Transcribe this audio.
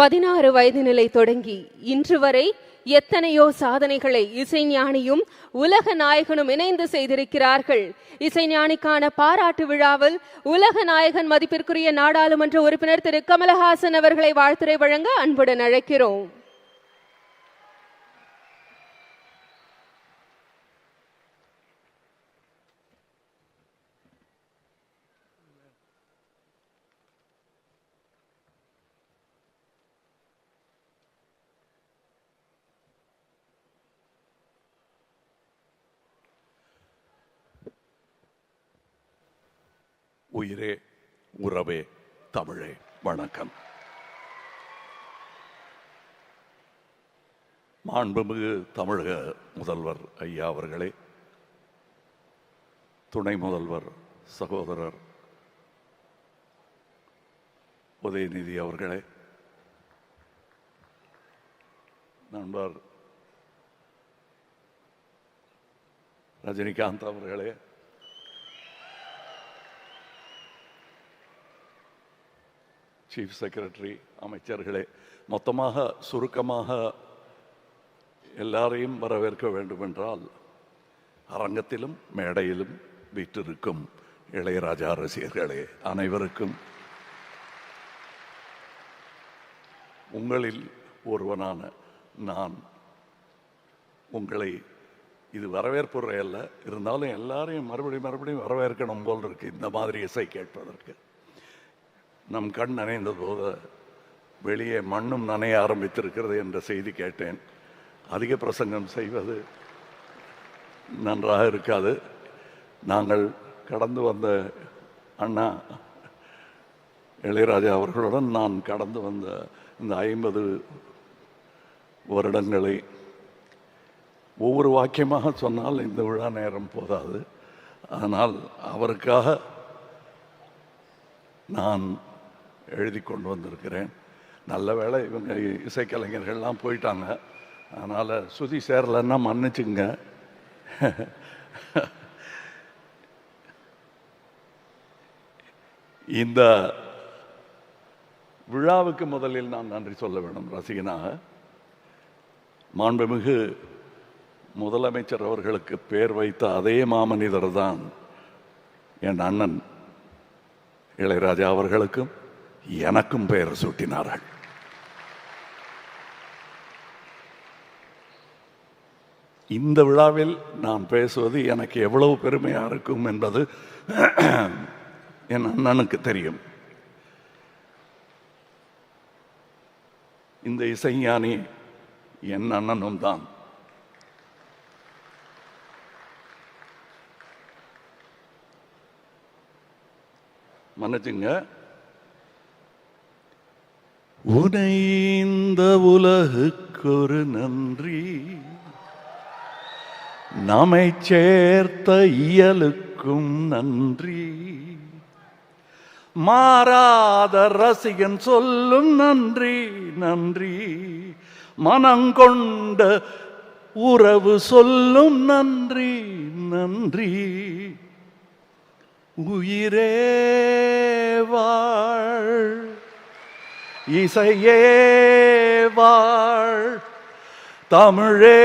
16 வயது நிலை தொடங்கி இன்று வரை எத்தனையோ சாதனைகளை இசைஞானியும் உலக நாயகனும் இணைந்து செய்திருக்கிறார்கள். இசைஞானிக்கான பாராட்டு விழாவில் உலக நாயகன் மதிப்பிற்குரிய நாடாளுமன்ற உறுப்பினர் திரு கமலஹாசன் அவர்களை வாழ்த்துரை வழங்க அன்புடன் அழைக்கிறோம். உயிரே உறவே தமிழே வணக்கம். மாண்புமிகு தமிழக முதல்வர் ஐயா அவர்களே, துணை முதல்வர் சகோதரர் உதயநிதி அவர்களே, நண்பர் ரஜினிகாந்த் அவர்களே, சீஃப் செக்ரட்டரி, அமைச்சர்களே, மொத்தமாக சுருக்கமாக எல்லாரையும் வரவேற்க வேண்டுமென்றால் அரங்கத்திலும் மேடையிலும் வீற்றிருக்கும் இளையராஜா ரசிகர்களே அனைவருக்கும் உங்களில் ஒருவனான நான் உங்களை, இது வரவேற்புரை அல்ல, இருந்தாலும் எல்லாரையும் மறுபடியும் வரவேற்கணும் போல் இருக்கு இந்த மாதிரி இசை கேட்பதற்கு. நம் கண் நனைந்த போது வெளியே மண்ணும் நனைய ஆரம்பித்திருக்கிறது என்ற செய்தி கேட்டேன். அதிக பிரசங்கம் செய்வது நன்றாக இருக்காது. நாங்கள் கடந்து வந்த அண்ணா இளையராஜா அவர்களுடன் நான் கடந்து வந்த இந்த 50 வருடங்களை ஒவ்வொரு வாக்கியமாக சொன்னால் இந்த விழா நேரம் போதாது. அதனால் அவருக்காக நான் எழுதி கொண்டு வந்திருக்கிறேன். நல்ல வேளை இவங்க இசைக்கலைஞர்கள்லாம் போயிட்டாங்க, அதனால் சுதி சேரலைன்னா மன்னிச்சுங்க. இந்த விழாவுக்கு முதலில் நான் நன்றி சொல்ல வேண்டும் ரசிகனாக. மாண்புமிகு முதலமைச்சர் அவர்களுக்கு பேர் வைத்த அதே மாமனிதர் தான் என் அண்ணன் இளையராஜா அவர்களுக்கும் எனக்கும் பெயர் சூட்டினார்கள். இந்த விழாவில் நான் பேசுவது எனக்கு எவ்வளவு பெருமையாக இருக்கும் என்பது என் அண்ணனுக்கு தெரியும். இந்த இசைஞானி என் அண்ணனும் தான். மன்னிச்சுங்க. உனை இந்த உலகுக்கொரு நன்றி, நம்மை சேர்த்த இயலுக்கும் நன்றி, மாறாத ரசிகன் சொல்லும் நன்றி நன்றி, மனங்கொண்ட உறவு சொல்லும் நன்றி நன்றி, உயிரே வாழ், இசையே வாழ், தமிழே